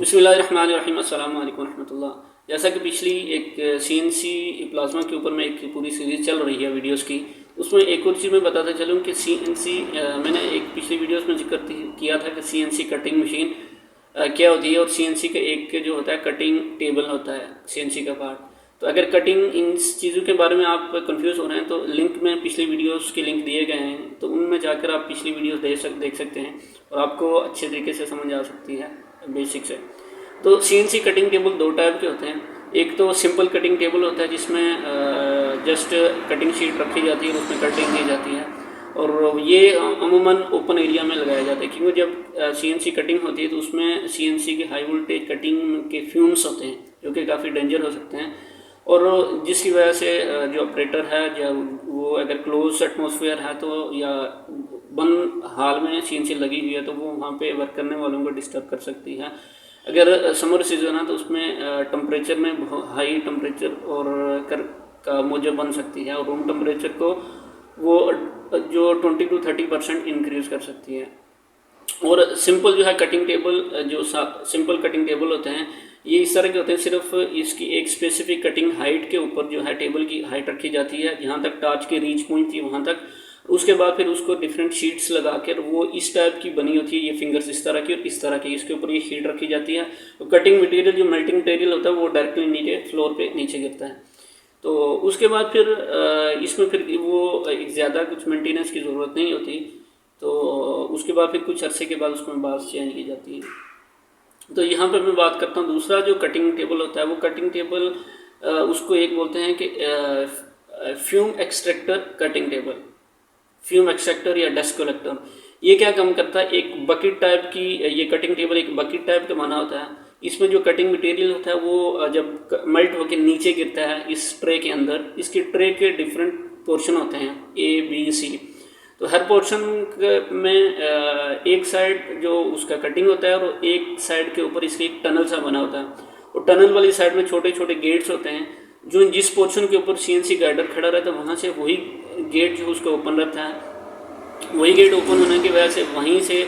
बिस्मिल्लाहिर्रहमानिर्रहीम, अस्सलाम वालेकुम रहमतुल्लाह। जैसा कि पिछली एक सीएनसी प्लाज्मा के ऊपर में एक पूरी सीरीज़ चल रही है वीडियोस की, उसमें एक और चीज़ मैं बताता चलूँ कि सीएनसी मैंने एक पिछली वीडियोस में जिक्र किया था कि सीएनसी कटिंग मशीन क्या होती है और सीएनसी का एक जो होता है कटिंग टेबल होता है सीएनसी का पार्ट। तो अगर कटिंग इन चीज़ों के बारे में आप कंफ्यूज हो रहे हैं तो लिंक में पिछली वीडियोस के लिंक दिए गए हैं, तो उनमें जाकर आप पिछली वीडियोस देख सकते हैं और आपको अच्छे तरीके से समझ आ सकती है बेसिक से। तो सीएनसी कटिंग टेबल दो टाइप के होते हैं। एक तो सिंपल कटिंग टेबल होता है जिसमें जस्ट कटिंग शीट रखी जाती है और उसमें कटिंग की जाती है, और ये अमूमन ओपन एरिया में लगाया जाता है क्योंकि जब सीएनसी कटिंग होती है तो उसमें सीएनसी के हाई वोल्टेज कटिंग के फ्यूम्स होते हैं जो कि काफ़ी डेंजर हो सकते हैं, और जिसकी वजह से जो ऑपरेटर है जब वो अगर क्लोज एटमॉस्फेयर है तो या बंद हाल में सीएनसी लगी हुई है तो वो वहाँ पे वर्क करने वालों को डिस्टर्ब कर सकती है। अगर समर सीजन है तो उसमें टेम्परेचर में हाई टेम्परेचर और का मौजब बन सकती है और रूम टेम्परेचर को वो जो 20 to 30% इंक्रीज कर सकती है। और सिंपल जो है कटिंग टेबल, जो सिंपल कटिंग टेबल होते हैं ये इस तरह के होते हैं, सिर्फ इसकी एक स्पेसिफिक कटिंग हाइट के ऊपर जो है टेबल की हाइट रखी जाती है, जहाँ तक टाच की रीच पॉइंट थी वहाँ तक। उसके बाद फिर उसको डिफरेंट शीट्स लगा कर वो इस टाइप की बनी होती है, ये फिंगर्स इस तरह की और इस तरह की, इसके ऊपर ये शीट रखी जाती है। तो कटिंग मटेरियल जो मेल्टिंग मटेरियल होता है वो डायरेक्टली नीचे फ्लोर पे नीचे गिरता है। तो उसके बाद फिर इसमें फिर वो ज़्यादा कुछ मेंटेनेंस की ज़रूरत नहीं होती, तो उसके बाद फिर कुछ अरसे के बाद उसमें बाल्स चेंज की जाती है। तो यहाँ पर मैं बात करता हूँ दूसरा जो कटिंग टेबल होता है, वो कटिंग टेबल उसको एक बोलते हैं कि fume extractor cutting table, fume extractor या डस्ट कलेक्टर। ये क्या काम करता है, एक बकेट टाइप की, ये कटिंग टेबल एक बकेट टाइप का बना होता है। इसमें जो कटिंग मटेरियल होता है वो जब मेल्ट होकर नीचे गिरता है इस ट्रे के अंदर, इसके ट्रे के डिफरेंट पोर्शन होते हैं ए बी सी। तो हर पोर्शन में एक साइड जो उसका कटिंग होता है और एक साइड के ऊपर इसके एक टनल सा बना होता है, और टनल वाली साइड में छोटे छोटे गेट्स होते हैं। जो जिस पोर्शन के ऊपर सीएनसी गाइडर खड़ा रहता है वहाँ से वही गेट जो उसका ओपन रहता है, वही गेट ओपन होने की वजह से वहीं से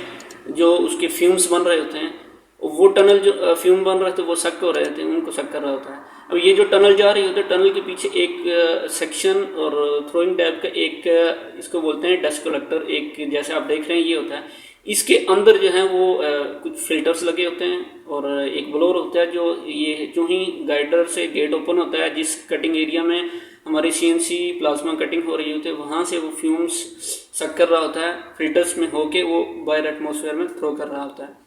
जो उसके फ्यूम्स बन रहे होते हैं, वो टनल जो फ्यूम बन रहे थे वो सक हो रहे थे, उनको सक कर रहा होता है। अब ये जो टनल जा रही होती है, टनल के पीछे एक सेक्शन और थ्रोइंग टाइप का एक इसको बोलते हैं डस्ट कलेक्टर, एक जैसे आप देख रहे हैं ये होता है। इसके अंदर जो है वो कुछ फिल्टर्स लगे होते हैं और एक ब्लोअर होता है, जो ये जो ही गाइडर से गेट ओपन होता है जिस कटिंग एरिया में हमारी सीएनसी प्लाज्मा कटिंग हो रही होती है वहाँ से वो फ्यूम्स सक कर रहा होता है, फिल्टर्स में होके वो बाहर एटमॉस्फेयर में थ्रो कर रहा होता है।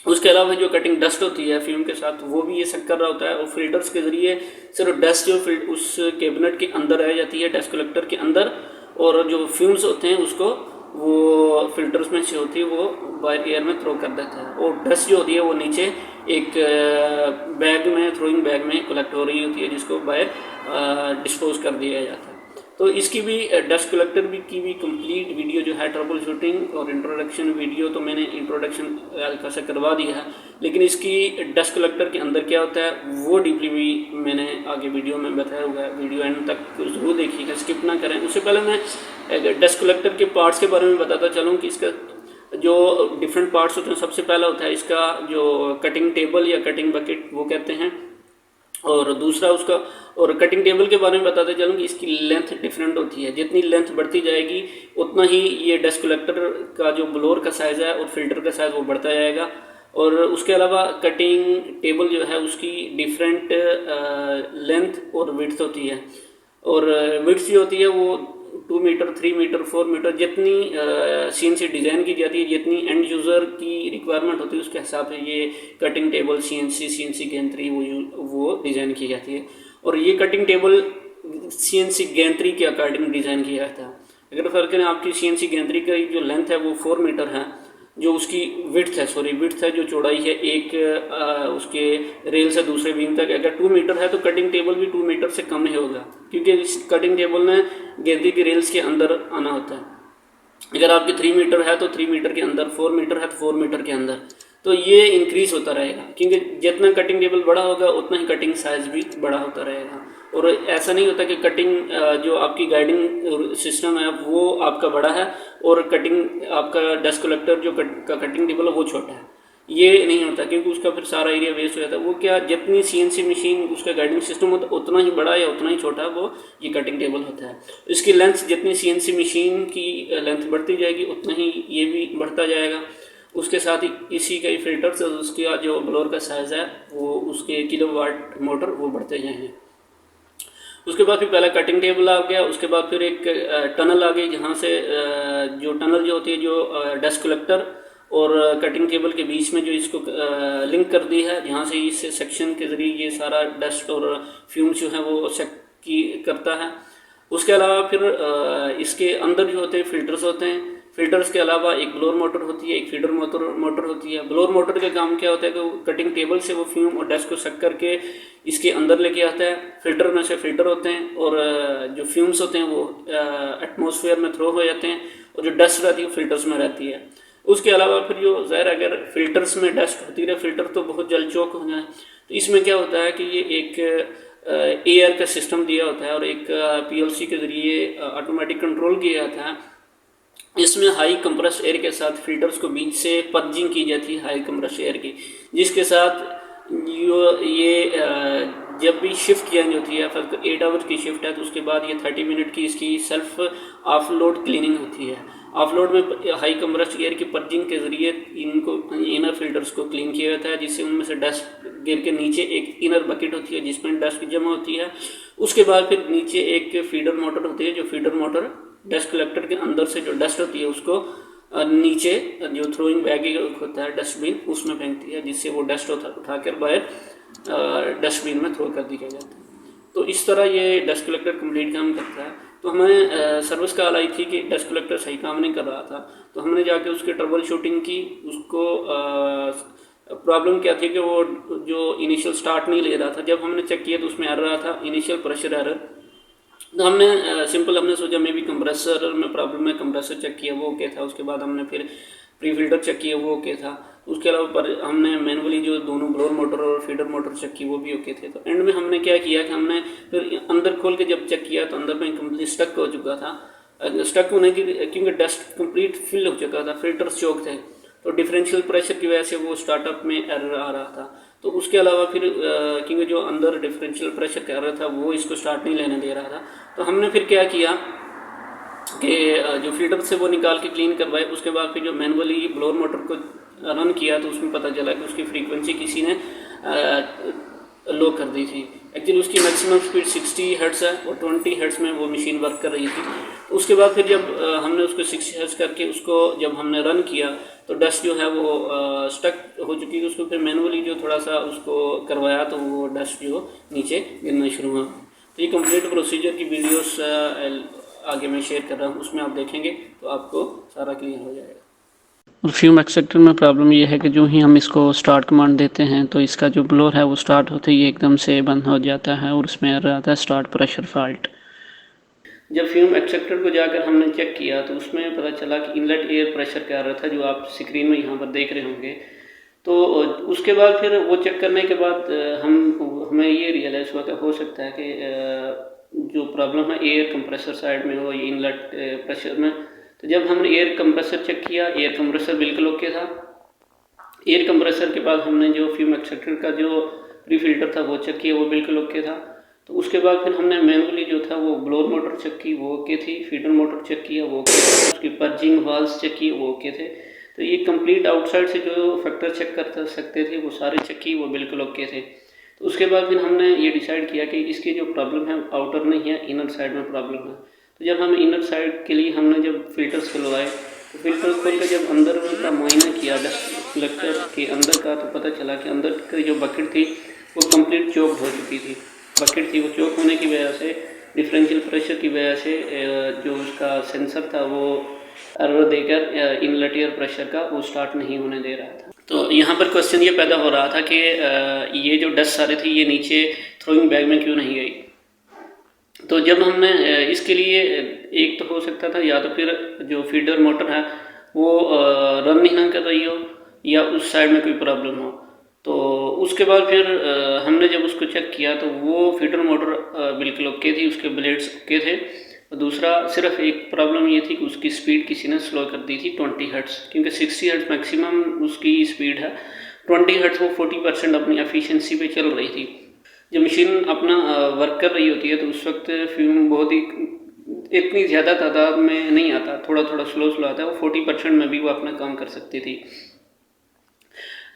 उसके अलावा जो कटिंग डस्ट होती है फ्यूम के साथ वो भी ये सक कर रहा होता है, और फिल्टर्स के ज़रिए सिर्फ डस्ट जो उस कैबिनेट के अंदर रह जाती है, डस्ट कलेक्टर के अंदर, और जो फ्यूम्स होते हैं उसको वो फिल्टर्स में से होती है वो बाहर एयर में थ्रो कर देता है, और डस्ट जो होती है वो नीचे एक बैग में, थ्रोइंग बैग में कलेक्ट हो रही होती है जिसको बाहर डिस्पोज कर दिया जाता है। तो इसकी भी डस्ट कलेक्टर की भी कंप्लीट वीडियो जो है ट्रबल शूटिंग और इंट्रोडक्शन वीडियो तो मैंने इंट्रोडक्शन हल्का सा करवा दिया है, लेकिन इसकी डस्ट कलेक्टर के अंदर क्या होता है वो डीपली भी मैंने आगे वीडियो में बताया हुआ है। वीडियो एंड तक जरूर देखिएगा, स्किप ना करें। उससे पहले मैं डस्ट कलेक्टर के पार्ट्स के बारे में बताता चलूँ कि इसका जो डिफरेंट पार्ट्स होते हैं। सबसे पहला होता है इसका जो कटिंग टेबल या कटिंग बकेट वो कहते हैं, और दूसरा उसका, और कटिंग टेबल के बारे में बताते चलूँ कि इसकी लेंथ डिफरेंट होती है। जितनी लेंथ बढ़ती जाएगी उतना ही ये डस्ट कलेक्टर का जो ब्लोअर का साइज़ है और फिल्टर का साइज़ वो बढ़ता जाएगा। और उसके अलावा कटिंग टेबल जो है उसकी डिफरेंट लेंथ और विड्थ होती है, और विड्थ जो होती है वो 2 मीटर, 3 मीटर, 4 मीटर, जितनी सीएनसी डिज़ाइन की जाती है, जितनी एंड यूज़र की रिक्वायरमेंट होती है उसके हिसाब से ये कटिंग टेबल सीएनसी गैंट्री वो डिज़ाइन की जाती है। और ये कटिंग टेबल सीएनसी गैंट्री के अकॉर्डिंग डिज़ाइन किया जाता है। अगर फर्क है आपकी सीएनसी गैंट्री की जो लेंथ है वो 4 मीटर है, जो उसकी विड्थ है जो चौड़ाई है एक उसके रेल से दूसरे बीम तक, अगर 2 मीटर है तो कटिंग टेबल भी 2 मीटर से कम ही होगा, क्योंकि इस कटिंग टेबल में गेंदी की रेल्स के अंदर आना होता है। अगर आपकी 3 मीटर है तो 3 मीटर के अंदर, 4 मीटर है तो 4 मीटर के अंदर। तो ये इंक्रीज होता रहेगा, क्योंकि जितना कटिंग टेबल बड़ा होगा उतना ही कटिंग साइज भी बड़ा होता रहेगा। और ऐसा नहीं होता कि कटिंग जो आपकी गाइडिंग सिस्टम है वो आपका बड़ा है और कटिंग आपका डस्ट कलेक्टर जो का कटिंग टेबल है वो छोटा है। ये नहीं होता, क्योंकि उसका फिर सारा एरिया वेस्ट हो जाता है। वो क्या, जितनी सीएनसी मशीन उसका गाइडिंग सिस्टम होता है उतना ही बड़ा या उतना ही छोटा वो ये कटिंग टेबल होता है। इसकी लेंथ, जितनी सीएनसी मशीन की लेंथ बढ़ती जाएगी उतना ही ये भी बढ़ता जाएगा। उसके साथ ही इसी का फिल्टर्स, उसका जो ब्लोअर का साइज़ है वो, उसके किलोवाट मोटर वो बढ़ते जाएंगे। उसके बाद फिर पहला कटिंग टेबल आ गया, उसके बाद फिर एक टनल आ गई, जहाँ से जो टनल जो होती है, जो डस्ट कलेक्टर और कटिंग टेबल के बीच में जो इसको लिंक कर दी है, जहाँ से इस सेक्शन के ज़रिए ये सारा डस्ट और फ्यूम्स जो है वो सेक की करता है। उसके अलावा फिर इसके अंदर जो होते हैं फिल्टर्स होते हैं। फिल्टर्स के अलावा एक ब्लोअर मोटर होती है, एक फीडर मोटर होती है। ब्लोअर मोटर का काम क्या होता है कि वो कटिंग टेबल से वो फ्यूम और डस्ट को सक करके इसके अंदर लेके आता है। फिल्टर में से फिल्टर होते हैं और जो फ्यूम्स होते हैं वो एटमॉस्फेयर में थ्रो हो जाते हैं, और जो डस्ट रहती है वो फिल्टर्स में रहती है। उसके अलावा फिर जो ज़ाहिर, अगर फिल्टर्स में डस्ट होती रहे, फिल्टर तो बहुत जल्द चौक हो जाए, तो इसमें क्या होता है कि ये एक एयर का सिस्टम दिया होता है और एक पीएलसी के ज़रिए ऑटोमेटिक कंट्रोल किया जाता है। इसमें हाई कंप्रेस एयर के साथ फिल्टर्स को बीच से पर्जिंग की जाती है हाई कंप्रेस एयर की, जिसके साथ ये जब भी शिफ्ट चेंज होती है, फिर 8 आवर्स की शिफ्ट है, तो उसके बाद ये 30 मिनट की इसकी सेल्फ ऑफलोड क्लीनिंग होती है। ऑफलोड में हाई कंप्रेस्ड एयर की पर्जिंग के ज़रिए इनको इनर फिल्टर्स को क्लीन किया जाता है, जिससे उनमें से डस्ट गिर के नीचे एक इनर बकेट होती है जिसमें डस्ट जमा होती है। उसके बाद फिर नीचे एक फीडर मोटर होती है, जो फीडर मोटर डस्ट कलेक्टर के अंदर से जो डस्ट होती है उसको नीचे जो थ्रोइंग बैग होता है डस्टबिन, उसमें फेंकती है, जिससे वो डस्ट उठा कर बाहर डस्टबिन में थ्रो कर दिया जाता है। तो इस तरह ये डस्ट कलेक्टर कंप्लीट काम करता है। तो हमें सर्विस कॉल आई थी कि डस्ट कलेक्टर सही काम नहीं कर रहा था, तो हमने जाके उसके ट्रबल शूटिंग की। उसको प्रॉब्लम क्या थी कि वो जो इनिशियल स्टार्ट नहीं ले रहा था। जब हमने चेक किया तो उसमें एरर रहा था, इनिशियल प्रेशर एरर। तो हमने सोचा मे भी कंप्रेसर में प्रॉब्लम है, कंप्रेसर चेक किया वो ओके था। उसके बाद हमने फिर प्री फिल्टर चेक किया वो ओके था। उसके अलावा पर हमने मैनुअली जो दोनों ब्लोअर मोटर और फीडर मोटर चेक की वो भी ओके थे। तो एंड में हमने क्या किया कि हमने फिर अंदर खोल के जब चेक किया तो अंदर में कम्प्लीट स्टक हो चुका था। स्टक होने की, क्योंकि डस्ट कंप्लीट फिल हो चुका था, फिल्टर्स चौक थे, तो डिफरेंशियल प्रेशर की वजह से वो स्टार्टअप में एरर आ रहा था। तो उसके अलावा फिर क्योंकि जो अंदर डिफरेंशियल प्रेशर कर रहा था वो इसको स्टार्ट नहीं लेने दे रहा था। तो हमने फिर क्या किया कि जो फिल्टर से वो निकाल के क्लीन करवाए। उसके बाद फिर जो मैनुअली ब्लोअर मोटर को रन किया तो उसमें पता चला कि उसकी फ्रीक्वेंसी किसी ने लो कर दी थी। एक्चुअली उसकी मैक्सिमम स्पीड 60 हर्ट्ज़ है और 20 हर्ट्ज़ में वो मशीन वर्क कर रही थी। तो उसके बाद फिर जब हमने उसको 60 हर्ट्ज़ करके उसको जब हमने रन किया तो डस्ट जो है वो स्टक हो चुकी थी। उसको फिर मैनुअली जो थोड़ा सा उसको करवाया तो वो डस्ट जो नीचे गिरना शुरू हुआ। तो ये कंप्लीट प्रोसीजर की वीडियोस आगे मैं शेयर कर रहा हूँ, उसमें आप देखेंगे तो आपको सारा क्लियर हो जाएगा। और फ्यूम एक्सट्रैक्टर में प्रॉब्लम ये है कि जो ही हम इसको स्टार्ट कमांड देते हैं तो इसका जो ब्लोअर है वो स्टार्ट होते ही एकदम से बंद हो जाता है और उसमें एरर आता है स्टार्ट प्रेशर फॉल्ट। जब फ्यूम एक्सट्रैक्टर को जाकर हमने चेक किया तो उसमें पता चला कि इनलेट एयर प्रेशर का एरर था, जो आप स्क्रीन में यहाँ पर देख रहे होंगे। तो उसके बाद फिर वो चेक करने के बाद हमें ये रियलाइज़ हुआ कि हो सकता है कि जो प्रॉब्लम है एयर कंप्रेसर साइड में हो, ये इनलेट प्रेशर में। तो जब हमने एयर कंप्रेसर चेक किया, एयर कंप्रेसर बिल्कुल ओके था। एयर कंप्रेसर के बाद हमने जो फ्यूम एक्सट्रैक्टर का जो प्री फिल्टर था वो चेक किया, वो बिल्कुल ओके था। तो उसके बाद फिर हमने मैनुअली जो था वो ब्लोअर मोटर चेक की, वो ओके थी। फीडर मोटर चेक किया, वो ओके था। उसकी पर्जिंग वाल्व्स चेक किए, वो ओके थे। तो ये कंप्लीट आउटसाइड से जो फैक्टर चेक कर सकते थे वो सारे चेक किए, वो बिल्कुल ओके थे। तो उसके बाद फिर हमने ये डिसाइड किया कि इसकी जो प्रॉब्लम है आउटर नहीं है, इनर साइड में प्रॉब्लम है। तो जब हम इनर साइड के लिए हमने जब फिल्टर्स खुलवाए तो फिल्टर खोल कर जब अंदर का मुआयना किया डस्ट कलेक्टर के अंदर का, तो पता चला कि अंदर की जो बकेट थी वो कंप्लीट चौक हो चुकी थी। बकेट थी वो चौक होने की वजह से, डिफरेंशियल प्रेशर की वजह से जो उसका सेंसर था वो एरर देकर इनलेट एयर प्रेशर का वो स्टार्ट नहीं होने दे रहा था। तो यहाँ पर क्वेश्चन ये पैदा हो रहा था कि ये जो डस्ट सारी थी ये नीचे थ्रोइंग बैग में क्यों नहीं गई। तो जब हमने इसके लिए एक तो हो सकता था या तो फिर जो फीडर मोटर है वो रन नहीं ना कर रही हो या उस साइड में कोई प्रॉब्लम हो। तो उसके बाद फिर हमने जब उसको चेक किया तो वो फीडर मोटर बिल्कुल ओके थी, उसके ब्लेड्स ओके थे। और दूसरा सिर्फ एक प्रॉब्लम ये थी कि उसकी स्पीड किसी ने स्लो कर दी थी 20 हर्ट्ज़, क्योंकि 60 हर्ट्ज़ मैक्सिमम उसकी स्पीड है। 20 हर्ट्ज वो 40% अपनी एफिशिएंसी पे चल रही थी। जब मशीन अपना वर्क कर रही होती है तो उस वक्त फ्यूम बहुत ही इतनी ज़्यादा तादाद में नहीं आता, थोड़ा थोड़ा स्लो आता है, वो 40% में भी वो अपना काम कर सकती थी।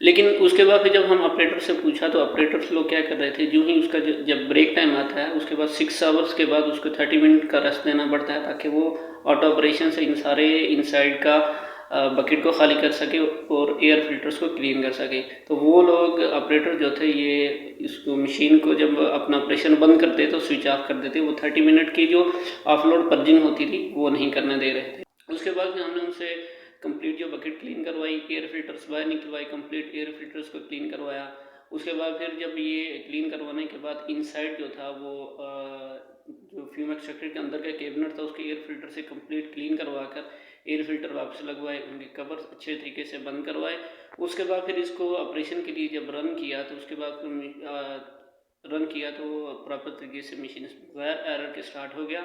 लेकिन उसके बाद फिर जब हम ऑपरेटर से पूछा तो ऑपरेटर्स लोग क्या कर रहे थे, जो ही उसका जब ब्रेक टाइम आता है उसके बाद 6 आवर्स के बाद उसको 30 मिनट का रेस्ट देना पड़ता है, ताकि वो ऑटो ऑपरेशन से इन सारे इनसाइड का बकेट को खाली कर सके और एयर फिल्टर्स को क्लीन कर सके। तो वो लोग ऑपरेटर जो थे ये इसको मशीन को जब अपना ऑपरेशन बंद करते तो स्विच ऑफ कर देते, वो 30 मिनट की जो ऑफलोड पर्जिंग होती थी वो नहीं करने दे रहे थे। उसके बाद हमने उनसे कंप्लीट जो बकेट क्लीन करवाई, एयर फिल्टर्स बाहर निकलवाई, कंप्लीट एयर फिल्टर्स को क्लीन करवाया। उसके बाद फिर जब ये क्लीन करवाने के बाद इनसाइड जो था वो जो फ्यूम एक्सट्रैक्टर के अंदर का कैबिनेट था उसके एयर फिल्टर से कंप्लीट क्लीन करवा कर एयर फिल्टर वापस लगवाए, उनके कवर्स अच्छे तरीके से बंद करवाए। उसके बाद फिर इसको ऑपरेशन के लिए जब रन किया तो उसके बाद तो प्रॉपर तरीके से मशीन बगैर एरर के स्टार्ट हो गया।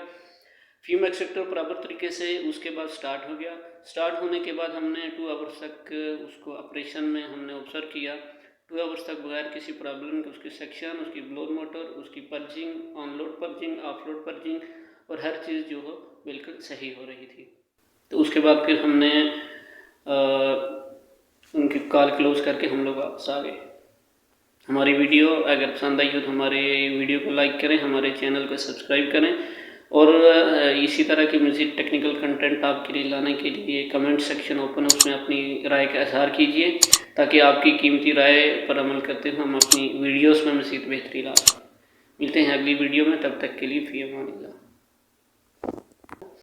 फ्यूम एक्सट्रैक्टर बराबर तरीके से उसके बाद स्टार्ट हो गया। स्टार्ट होने के बाद हमने 2 आवर्स तक उसको ऑपरेशन में हमने ऑब्जर्व किया। 2 आवर्स तक बगैर किसी प्रॉब्लम के उसकी सेक्शन, उसकी ब्लोअर मोटर, उसकी purging, onload purging, offload purging और हर चीज़ जो हो बिल्कुल सही हो रही थी। तो उसके बाद फिर हमने उनकी कॉल क्लोज़ करके हम लोग वापस आ गए। हमारी वीडियो अगर पसंद आई हो तो हमारे वीडियो को लाइक करें, हमारे चैनल को सब्सक्राइब करें और इसी तरह की म्यूज़िक टेक्निकल कंटेंट आपके लिए लाने के लिए कमेंट सेक्शन ओपन है, उसमें अपनी राय का इजहार कीजिए ताकि आपकी कीमती राय पर अमल करते हुए हम अपनी वीडियोस में मज़ीद बेहतरी ला सकें। मिलते हैं अगली वीडियो में, तब तक के लिए फ़ी अमान अल्लाह।